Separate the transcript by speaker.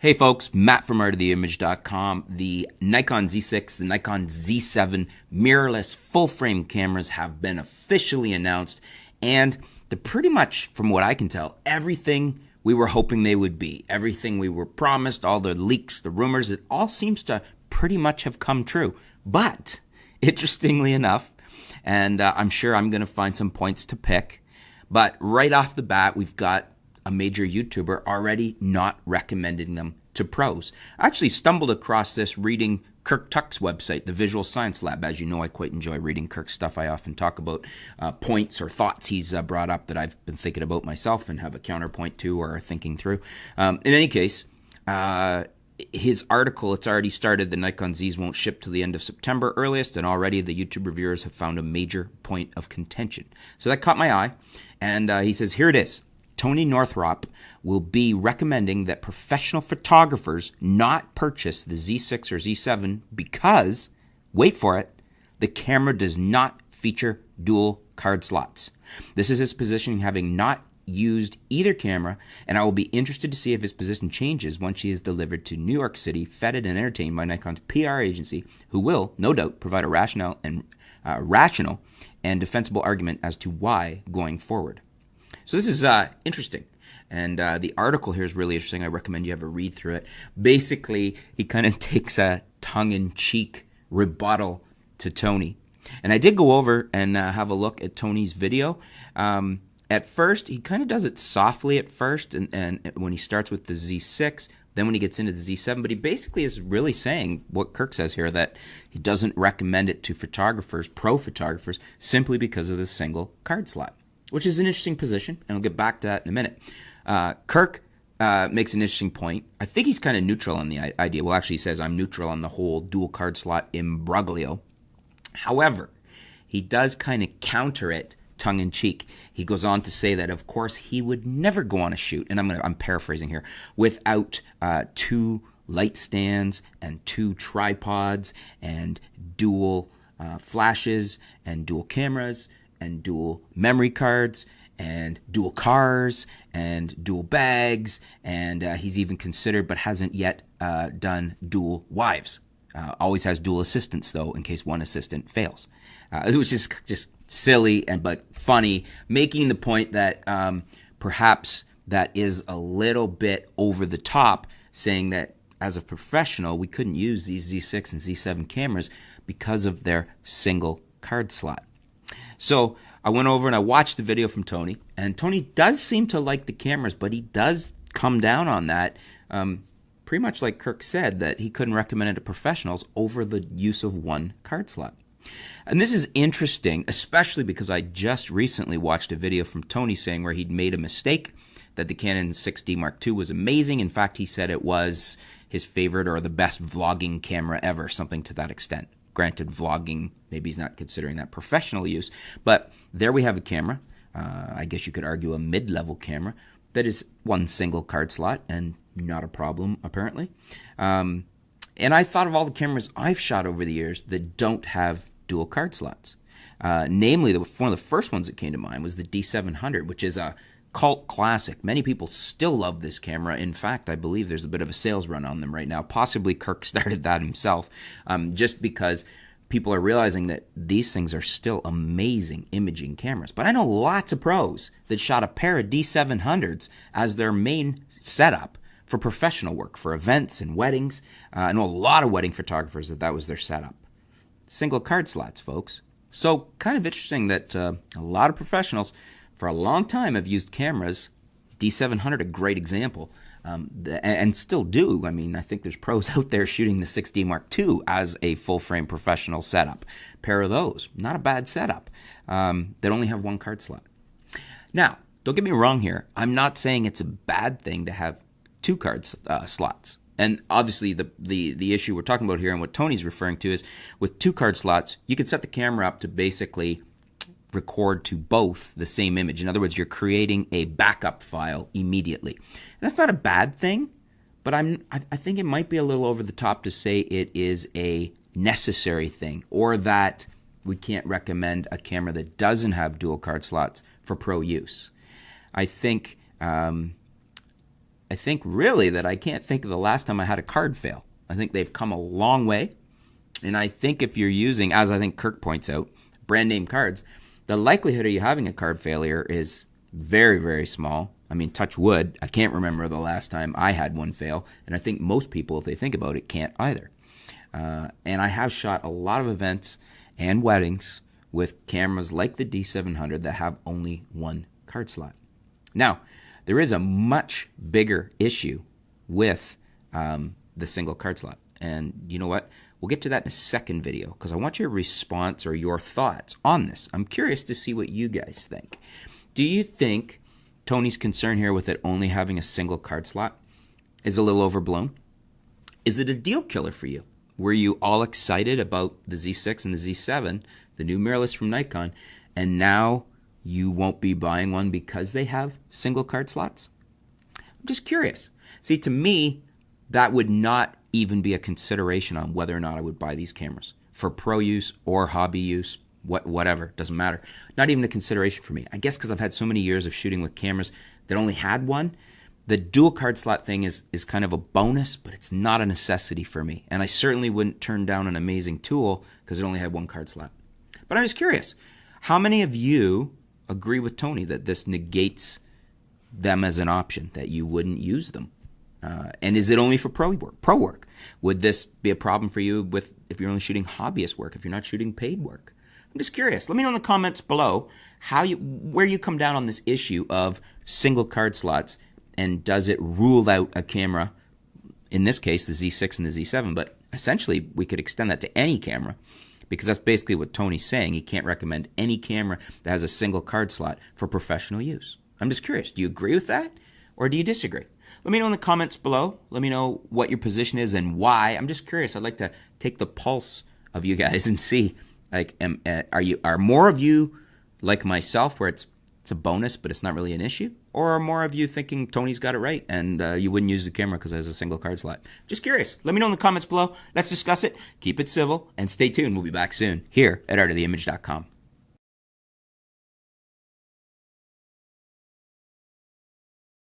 Speaker 1: Hey folks, Matt from artoftheimage.com. The Nikon Z6, the Nikon Z7 mirrorless full-frame cameras have been officially announced, and they're pretty much, from what I can tell, everything we were hoping they would be. Everything we were promised, all the leaks, the rumors, it all seems to pretty much have come true. But, interestingly enough, and I'm sure I'm going to find some points to pick, but right off the bat, we've got a major YouTuber already not recommending them to pros. I actually stumbled across this reading Kirk Tuck's website, the Visual Science Lab. As you know, I quite enjoy reading Kirk's stuff. I often talk about points or thoughts he's brought up that I've been thinking about myself and have a counterpoint to or thinking through. In any case, his article, it's already started. The Nikon Zs won't ship till the end of September earliest, and already the YouTube reviewers have found a major point of contention. So that caught my eye, and he says, here it is. Tony Northrop will be recommending that professional photographers not purchase the Z6 or Z7 because, wait for it, the camera does not feature dual card slots. This is his position, having not used either camera, and I will be interested to see if his position changes once she is delivered to New York City, feted and entertained by Nikon's PR agency, who will, no doubt, provide a rational and defensible argument as to why going forward. So this is interesting, and the article here is really interesting. I recommend you have a read through it. Basically, he kind of takes a tongue-in-cheek rebuttal to Tony. And I did go over and have a look at Tony's video. At first, he kind of does it softly at first, and when he starts with the Z6, then when he gets into the Z7, but he basically is really saying what Kirk says here, that he doesn't recommend it to photographers, pro photographers, simply because of the single card slot, which is an interesting position, and I'll get back to that in a minute. Kirk makes an interesting point. I think he's kind of neutral on the idea. Well, actually, he says, I'm neutral on the whole dual card slot imbroglio. However, he does kind of counter it tongue-in-cheek. He goes on to say that, of course, he would never go on a shoot, and I'm paraphrasing here, without two light stands and two tripods and dual flashes and dual cameras and dual memory cards, and dual cars, and dual bags, and he's even considered, but hasn't yet done dual wives. Always has dual assistants, though, in case one assistant fails, which is just silly but funny, making the point that perhaps that is a little bit over the top, saying that as a professional, we couldn't use these Z6 and Z7 cameras because of their single card slot. So I went over and I watched the video from Tony, and Tony does seem to like the cameras, but he does come down on that, pretty much like Kirk said, that he couldn't recommend it to professionals over the use of one card slot. And this is interesting, especially because I just recently watched a video from Tony saying where he'd made a mistake, that the Canon 6D Mark II was amazing. In fact, he said it was his favorite or the best vlogging camera ever, something to that extent. Granted, vlogging, maybe he's not considering that professional use, but there we have a camera, I guess you could argue a mid-level camera, that is one single card slot and not a problem, apparently. And I thought of all the cameras I've shot over the years that don't have dual card slots. Namely, one of the first ones that came to mind was the D700, which is a cult classic. Many people still love this camera. In fact, I believe there's a bit of a sales run on them right now. Possibly Kirk started that himself, just because people are realizing that these things are still amazing imaging cameras. But I know lots of pros that shot a pair of D700s as their main setup for professional work, for events and weddings. I know a lot of wedding photographers that was their setup. Single card slots, folks. So kind of interesting that a lot of professionals for a long time have used cameras, D700 a great example, and still do. I mean, I think there's pros out there shooting the 6D Mark II as a full-frame professional setup. Pair of those, not a bad setup, that only have one card slot. Now, don't get me wrong here. I'm not saying it's a bad thing to have two card slots. And obviously the issue we're talking about here and what Tony's referring to is with two card slots, you can set the camera up to basically record to both the same image. In other words, you're creating a backup file immediately. And that's not a bad thing, but I think it might be a little over the top to say it is a necessary thing, or that we can't recommend a camera that doesn't have dual card slots for pro use. I think I think really that I can't think of the last time I had a card fail. I think they've come a long way. And I think if you're using, as I think Kirk points out, brand name cards, the likelihood of you having a card failure is very, very small. I mean, touch wood, I can't remember the last time I had one fail. And I think most people, if they think about it, can't either. And I have shot a lot of events and weddings with cameras like the D700 that have only one card slot. Now, there is a much bigger issue with the single card slot. And you know what? We'll get to that in a second video because I want your response or your thoughts on this. I'm curious to see what you guys think. Do you think Tony's concern here with it only having a single card slot is a little overblown? Is it a deal killer for you? Were you all excited about the Z6 and the Z7, the new mirrorless from Nikon, and now you won't be buying one because they have single card slots? I'm just curious. See, to me, that would not even be a consideration on whether or not I would buy these cameras for pro use or hobby use, whatever, doesn't matter. Not even a consideration for me. I guess because I've had so many years of shooting with cameras that only had one, the dual card slot thing is kind of a bonus, but it's not a necessity for me. And I certainly wouldn't turn down an amazing tool because it only had one card slot. But I'm just curious, how many of you agree with Tony that this negates them as an option, that you wouldn't use them? And is it only for pro work? Would this be a problem for you if you're only shooting hobbyist work, if you're not shooting paid work? I'm just curious. Let me know in the comments below where you come down on this issue of single card slots, and does it rule out a camera, in this case the Z6 and the Z7, but essentially we could extend that to any camera, because that's basically what Tony's saying. He can't recommend any camera that has a single card slot for professional use. I'm just curious. Do you agree with that or do you disagree? Let me know in the comments below. Let me know what your position is and why. I'm just curious. I'd like to take the pulse of you guys and see, like, are more of you like myself, where it's a bonus but it's not really an issue, or are more of you thinking Tony's got it right and you wouldn't use the camera because it has a single card slot? Just curious. Let me know in the comments below. Let's discuss it. Keep it civil and stay tuned. We'll be back soon here at artoftheimage.com.